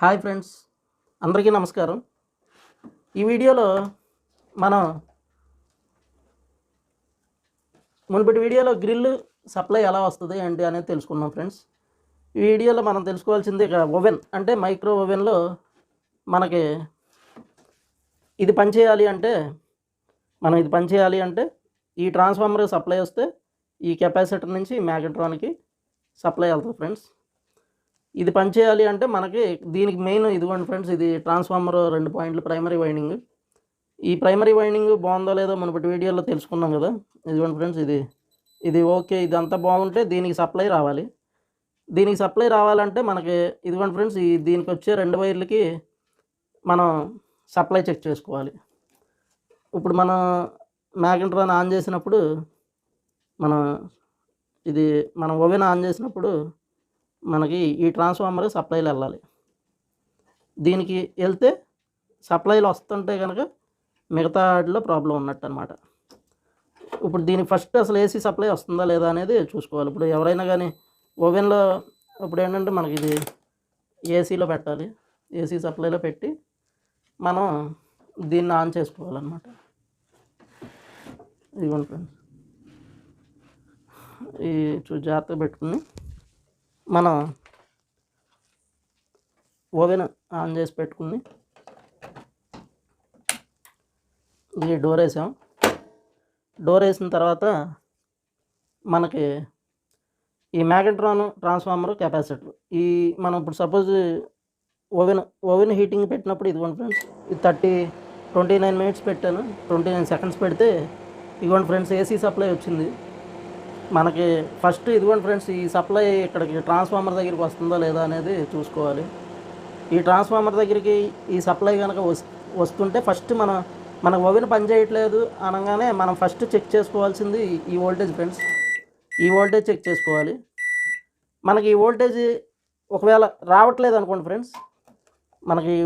Hi friends, అందరికీ నమస్కారం. ఈ వీడియోలో మనం మునుపటి వీడియోలో గ్రిల్ సప్లై ఎలా వస్తుంది ఏంటి అనేది తెలుసుకున్నాం ఫ్రెండ్స్. ఈ వీడియోలో మనం తెలుసుకోవాల్సింది ఇక ఓవెన్ అంటే మైక్రో ఓవెన్లో మనకి ఇది పనిచేయాలి అంటే ఈ ట్రాన్స్ఫార్మర్ సప్లై వస్తే ఈ కెపాసిటర్ నుంచి మ్యాగ్నెట్రాన్కి సప్లై అవుతుంది ఫ్రెండ్స్. ఇది పనిచేయాలి అంటే మనకి దీనికి మెయిన్ ఇదిగోండి ఫ్రెండ్స్, ఇది ట్రాన్స్ఫార్మర్ 2 పాయింట్లు ప్రైమరీ వైండింగ్. ఈ ప్రైమరీ వైండింగ్ బాగుందో లేదో మునుపటి వీడియోలో తెలుసుకున్నాం కదా. ఇదిగోండి ఫ్రెండ్స్, ఇది ఓకే, ఇదంతా బాగుంటే దీనికి సప్లై రావాలి. దీనికి సప్లై రావాలంటే మనకి ఇదిగోండి ఫ్రెండ్స్, దీనికి వచ్చే 2 వైర్లకి మనం సప్లై చెక్ చేసుకోవాలి. ఇప్పుడు మనం మ్యాగ్నెట్రాన్ ఆన్ చేసినప్పుడు మనం ఓవెన్ ఆన్ చేసినప్పుడు మనకి ఈ ట్రాన్స్ఫార్మర్ సప్లైలు వెళ్ళాలి. దీనికి వెళ్తే సప్లైలు వస్తుంటే కనుక మిగతా వాటిలో ప్రాబ్లం ఉన్నట్టు అనమాట. ఇప్పుడు దీనికి ఫస్ట్ అసలు ఏసీ సప్లై వస్తుందా లేదా అనేది చూసుకోవాలి. ఇప్పుడు ఎవరైనా కానీ ఓవెన్లో ఇప్పుడు ఏంటంటే మనకి ఇది ఏసీలో పెట్టాలి. ఏసీ సప్లైలో పెట్టి మనం దీన్ని ఆన్ చేసుకోవాలన్నమాట. ఇదిగోండి ఫ్రెండ్స్, ఈ జాగ్రత్తగా పెట్టుకుని మనం ఓవెన్ ఆన్ చేసి పెట్టుకుని ఇది డోర్ వేసాం. డోర్ వేసిన తర్వాత మనకి ఈ మ్యాగ్నెట్రాన్ ట్రాన్స్ఫార్మర్ కెపాసిటర్ మనం ఇప్పుడు సపోజ్ ఓవెన్ హీటింగ్ పెట్టినప్పుడు ఇదిగోండి ఫ్రెండ్స్, ఇది 29 మినిట్స్ పెట్టాను. 29 సెకండ్స్ పెడితే ఇదిగోండి ఫ్రెండ్స్ ఏసీ సప్లై వచ్చింది మనకి. ఫస్ట్ ఇదిగోండి ఫ్రెండ్స్, ఈ సప్లై ఇక్కడికి ట్రాన్స్ఫార్మర్ దగ్గరికి వస్తుందా లేదా అనేది చూసుకోవాలి. ఈ ట్రాన్స్ఫార్మర్ దగ్గరికి ఈ సప్లై కనుక వస్తుంటే ఫస్ట్ మన ఓవెన్ పనిచేయట్లేదు అనగానే మనం ఫస్ట్ చెక్ చేసుకోవాల్సింది ఈ వోల్టేజ్ ఫ్రెండ్స్. ఈ వోల్టేజ్ చెక్ చేసుకోవాలి. మనకి ఈ వోల్టేజ్ రావట్లేదు అనుకోండి ఫ్రెండ్స్, మనకి ఈ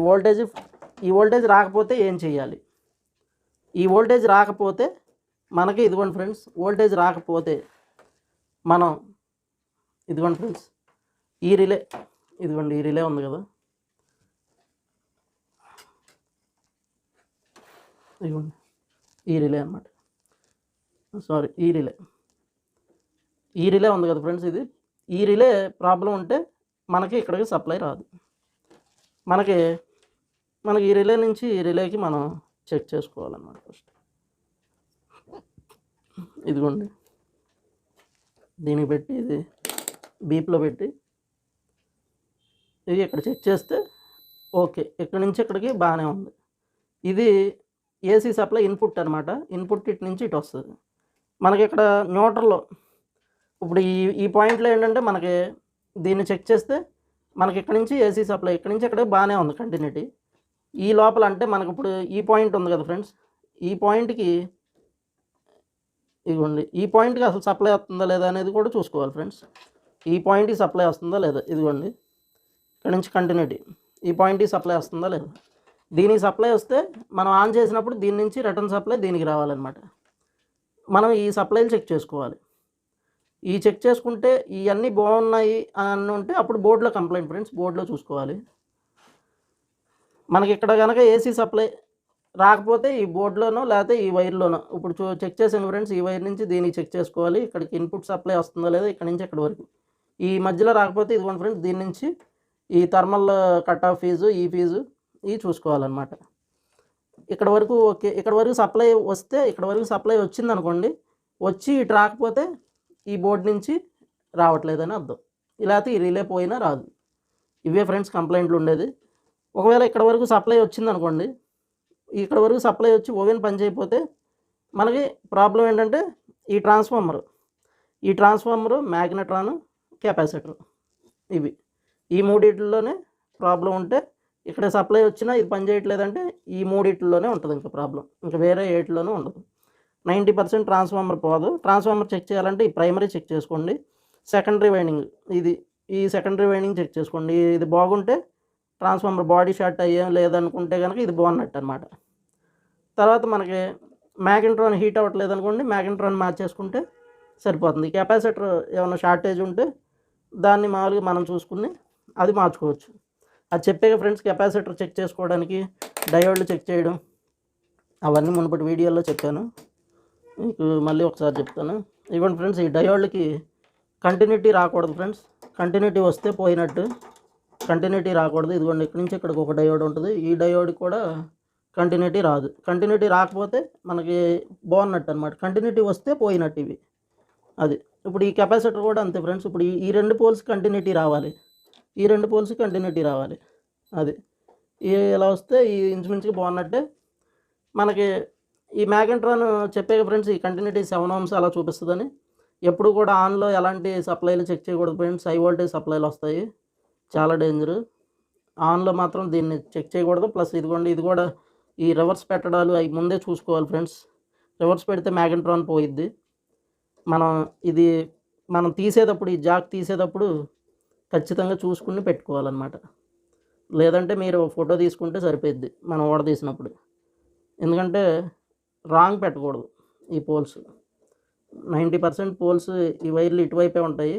వోల్టేజ్ రాకపోతే ఏం చేయాలి? ఈ వోల్టేజ్ రాకపోతే మనకి ఇదిగోండి ఫ్రెండ్స్, వోల్టేజ్ రాకపోతే మనం ఇదిగోండి ఫ్రెండ్స్, ఈ రిలే ఉంది కదా, ఇదిగోండి ఈ రిలే అన్నమాట. ఈ రిలే ఉంది కదా ఫ్రెండ్స్, ఈ రిలే ప్రాబ్లం ఉంటే మనకి ఇక్కడికి సప్లై రాదు. మనకి ఈ రిలే నుంచి ఈ రిలేకి మనం చెక్ చేసుకోవాలన్నమాట. ఫస్ట్ ఇదిగోండి దీనికి పెట్టి ఇది బీప్లో పెట్టి ఇది ఇక్కడ చెక్ చేస్తే ఓకే, ఇక్కడి నుంచి ఇక్కడికి బాగానే ఉంది. ఇది ఏసీ సప్లై ఇన్పుట్ అనమాట. ఇన్పుట్ ఇటు నుంచి ఇటు వస్తుంది. మనకి ఇక్కడ న్యూట్రల్లో ఇప్పుడు ఈ పాయింట్లో ఏంటంటే మనకి దీన్ని చెక్ చేస్తే మనకి ఇక్కడ నుంచి ఏసీ సప్లై ఇక్కడి నుంచి ఇక్కడ బాగానే ఉంది కంటిన్యూటీ. ఈ లోపల అంటే మనకి ఇప్పుడు ఈ పాయింట్ ఉంది కదా ఫ్రెండ్స్, ఈ పాయింట్కి ఇదిగోండి ఈ పాయింట్కి అసలు సప్లై వస్తుందా లేదా అనేది కూడా చూసుకోవాలి ఫ్రెండ్స్. ఈ పాయింట్కి సప్లై వస్తుందా లేదా, ఇదిగోండి ఇక్కడ నుంచి కంటిన్యూటీ ఈ పాయింట్కి సప్లై వస్తుందా లేదా. దీనికి సప్లై వస్తే మనం ఆన్ చేసినప్పుడు దీని నుంచి రిటర్న్ సప్లై దీనికి రావాలన్నమాట. మనం ఈ సప్లైలు చెక్ చేసుకోవాలి. ఈ చెక్ చేసుకుంటే ఇవన్నీ బాగున్నాయి అని ఉంటే అప్పుడు బోర్డులో కంప్లైంట్ ఫ్రెండ్స్, బోర్డులో చూసుకోవాలి. మనకి ఇక్కడ కనుక ఏసీ సప్లై రాకపోతే ఈ బోర్డులోనో లేకపోతే ఈ వైర్లోనో ఇప్పుడు చెక్ చేసాను ఫ్రెండ్స్. ఈ వైర్ నుంచి దీనికి చెక్ చేసుకోవాలి, ఇక్కడికి ఇన్పుట్ సప్లై వస్తుందో లేదో ఇక్కడ నుంచి ఇక్కడ వరకు. ఈ మధ్యలో రాకపోతే ఇదిగోండి ఫ్రెండ్స్, దీని నుంచి ఈ థర్మల్ కట్ ఆఫ్ ఫీజు ఈ ఫీజు ఇవి చూసుకోవాలన్నమాట. ఇక్కడ వరకు ఓకే, ఇక్కడ వరకు సప్లై వస్తే ఇక్కడ వరకు సప్లై వచ్చింది అనుకోండి, వచ్చి ఇటు రాకపోతే ఈ బోర్డు నుంచి రావట్లేదని అర్థం. ఇలాతే ఈ రిలే పోయినా రాదు. ఇవే ఫ్రెండ్స్ కంప్లైంట్లు ఉండేది. ఒకవేళ ఇక్కడ వరకు సప్లై వచ్చింది అనుకోండి, ఇక్కడ వరకు సప్లై వచ్చి ఓవెన్ పని చేయకపోతే మనకి ప్రాబ్లం ఏంటంటే ఈ ట్రాన్స్ఫార్మరు మ్యాగ్నెట్రాన్ కెపాసిటర్ ఈ మూడిట్లోనే ప్రాబ్లం ఉంటే, ఇక్కడ సప్లై వచ్చినా ఇది పని చేయట్లేదంటే ఈ మూడిట్లోనే ఉంటుంది ఇంకా ప్రాబ్లం, ఇంకా వేరే ఏటిలోనే ఉండదు. 90% ట్రాన్స్ఫార్మర్ పోదు. ట్రాన్స్ఫార్మర్ చెక్ చేయాలంటే ఈ ప్రైమరీ చెక్ చేసుకోండి, సెకండరీ వైండింగ్ ఈ సెకండరీ వైండింగ్ చెక్ చేసుకోండి. ఇది బాగుంటే ట్రాన్స్ఫార్మర్ బాడీ షార్ట్ అయ్యేం లేదనుకుంటే కనుక ఇది బాగున్నట్టు అనమాట. తర్వాత మనకి మ్యాగ్నెట్రాన్ హీట్ అవ్వట్లేదు అనుకోండి, మ్యాగ్నెట్రాన్ మార్చేసుకుంటే సరిపోతుంది. కెపాసిటర్ ఏమైనా షార్టేజ్ ఉంటే దాన్ని మామూలుగా మనం చూసుకుని అది మార్చుకోవచ్చు. అది చెప్పాక ఫ్రెండ్స్, కెపాసిటర్ చెక్ చేసుకోవడానికి డయోడ్లు చెక్ చేయడం అవన్నీ మునుపటి వీడియోలో చెప్పాను. మీకు మళ్ళీ ఒకసారి చెప్తాను. ఇవ్వండి ఫ్రెండ్స్, ఈ డయోడ్లకి కంటిన్యూటీ రాకూడదు ఫ్రెండ్స్. కంటిన్యూటీ వస్తే పోయినట్టు, కంటిన్యూటీ రాకూడదు. ఇదిగోండి, ఇక్కడి నుంచి ఇక్కడికి ఒక డయోడ్ ఉంటుంది. ఈ డయోడ్ కూడా కంటిన్యూటీ రాదు. కంటిన్యూటీ రాకపోతే మనకి బాగున్నట్టు అనమాట. కంటిన్యూటీ వస్తే పోయినట్టు ఇవి. అది ఇప్పుడు ఈ కెపాసిటర్ కూడా అంతే ఫ్రెండ్స్. ఇప్పుడు ఈ రెండు పోల్స్ కంటిన్యూటీ రావాలి, ఈ రెండు పోల్స్ కంటిన్యూటీ రావాలి. అది ఇలా వస్తే ఈ ఇంచుమించుగా బాగున్నట్టే. మనకి ఈ మ్యాగ్నెట్రాన్ చెప్పాక ఫ్రెండ్స్, ఈ కంటిన్యూటీ 7 ohms అలా చూపిస్తుందని. ఎప్పుడు కూడా ఆన్లో ఎలాంటి సప్లైలు చెక్ చేయకూడదు ఫ్రెండ్స్. హై వోల్టేజ్ సప్లైలు వస్తాయి, చాలా డేంజరు. ఆన్లో మాత్రం దీన్ని చెక్ చేయకూడదు. ప్లస్ ఇదిగోండి, ఇది కూడా ఈ రివర్స్ పెట్టడాలు అవి ముందే చూసుకోవాలి ఫ్రెండ్స్. రివర్స్ పెడితే మ్యాగ్నెట్రాన్ పోయిద్ది. మనం తీసేటప్పుడు, ఈ జాక్ తీసేటప్పుడు ఖచ్చితంగా చూసుకుని పెట్టుకోవాలన్నమాట. లేదంటే మీరు ఫోటో తీసుకుంటే సరిపోద్ది మనం ఓడ తీసినప్పుడు. ఎందుకంటే రాంగ్ పెట్టకూడదు. ఈ పోల్స్ 90% పోల్స్ ఈ వైర్లు ఇటువైపే ఉంటాయి,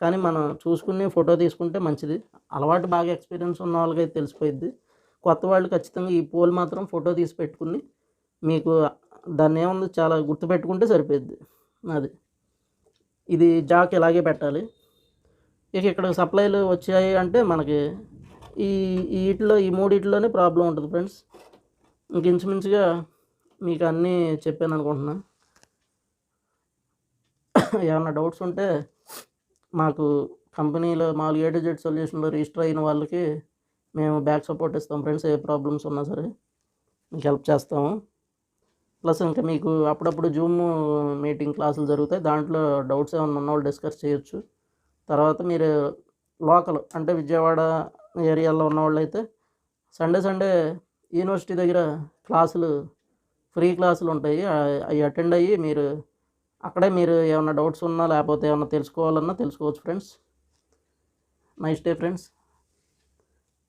కానీ మనం చూసుకుని ఫోటో తీసుకుంటే మంచిది. అలవాటు బాగా ఎక్స్పీరియన్స్ ఉన్న వాళ్ళకైతే తెలిసిపోయిద్ది. కొత్త వాళ్ళు ఖచ్చితంగా ఈ పోల్ మాత్రం ఫోటో తీసి పెట్టుకుని మీకు దాన్ని ఏముంది చాలా గుర్తుపెట్టుకుంటే సరిపోద్ది. అది ఇది జాక్ ఇలాగే పెట్టాలి. ఇక ఇక్కడ సప్లైలు వచ్చాయి అంటే మనకి ఈ మూడిట్లోనే ప్రాబ్లం ఉంటుంది ఫ్రెండ్స్. ఇంక ఇంచుమించుగా మీకు అన్నీ చెప్పాను అనుకుంటున్నా. ఏమన్నా డౌట్స్ ఉంటే మాకు కంపెనీలో మామూలుగా AtoZ సొల్యూషన్లో రిజిస్టర్ అయిన వాళ్ళకి మేము బ్యాక్ సపోర్ట్ ఇస్తాం ఫ్రెండ్స్. ఏ ప్రాబ్లమ్స్ ఉన్నా సరే మీకు హెల్ప్ చేస్తాము. ప్లస్ ఇంకా మీకు అప్పుడప్పుడు జూమ్ మీటింగ్ క్లాసులు జరుగుతాయి, దాంట్లో డౌట్స్ ఏమైనా ఉన్నవాళ్ళు డిస్కస్ చేయొచ్చు. తర్వాత మీరు లోకల్ అంటే విజయవాడ ఏరియాలో ఉన్నవాళ్ళు అయితే సండే యూనివర్సిటీ దగ్గర క్లాసులు, ఫ్రీ క్లాసులు ఉంటాయి. అవి అటెండ్ అయ్యి అక్కడే మీరు ఏమైనా డౌట్స్ ఉన్నా లేకపోతే ఏమైనా తెలుసుకోవాలన్నా తెలుసుకోవచ్చు ఫ్రెండ్స్. Nice day friends.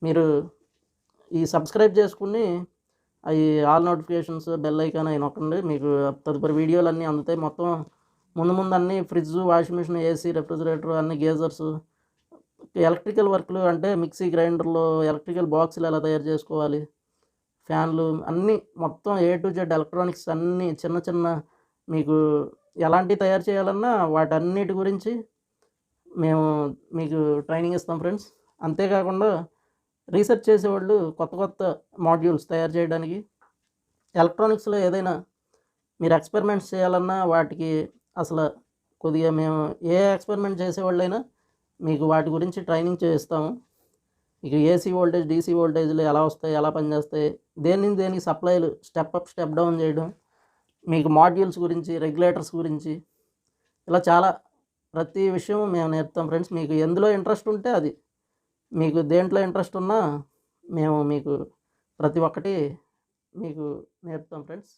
మీరు ఈ సబ్స్క్రైబ్ చేసుకుని అవి ఆల్ నోటిఫికేషన్స్ బెల్ ఐకాన్ అవి నొక్కండి. మీకు తదుపరి వీడియోలు అన్నీ అందుతాయి. మొత్తం ముందు అన్నీ fridge, washing machine, AC, refrigerator, అన్ని గేజర్స్, ఎలక్ట్రికల్ వర్క్లు అంటే మిక్సీ, గ్రైండర్లు, ఎలక్ట్రికల్ బాక్సులు ఎలా తయారు చేసుకోవాలి, ఫ్యాన్లు, అన్నీ మొత్తం A to Z ఎలక్ట్రానిక్స్ అన్నీ చిన్న మీకు ఎలాంటివి తయారు చేయాలన్నా వాటన్నిటి గురించి మేము మీకు ట్రైనింగ్ ఇస్తాం ఫ్రెండ్స్. అంతేకాకుండా రీసెర్చ్ చేసేవాళ్ళు కొత్త మాడ్యూల్స్ తయారు చేయడానికి, ఎలక్ట్రానిక్స్లో ఏదైనా మీరు ఎక్స్పెరిమెంట్స్ చేయాలన్నా వాటికి అసలు కొద్దిగా మేము ఏ ఎక్స్పెరిమెంట్ చేసేవాళ్ళైనా మీకు వాటి గురించి ట్రైనింగ్ చేస్తాము. ఇక AC వోల్టేజ్, DC వోల్టేజ్లు ఎలా వస్తాయి, ఎలా పనిచేస్తాయి, దేనికి సప్లైలు స్టెప్ అప్, స్టెప్ డౌన్ చేయడం, మీకు మాడ్యూల్స్ గురించి, రెగ్యులేటర్స్ గురించి, ఇలా చాలా ప్రతి విషయం మేము నేర్పుతాం ఫ్రెండ్స్. మీకు ఎందులో ఇంట్రెస్ట్ ఉంటే అది, మీకు దేంట్లో ఇంట్రెస్ట్ ఉన్నా మేము మీకు ప్రతి ఒక్కటి మీకు నేర్పుతాం ఫ్రెండ్స్.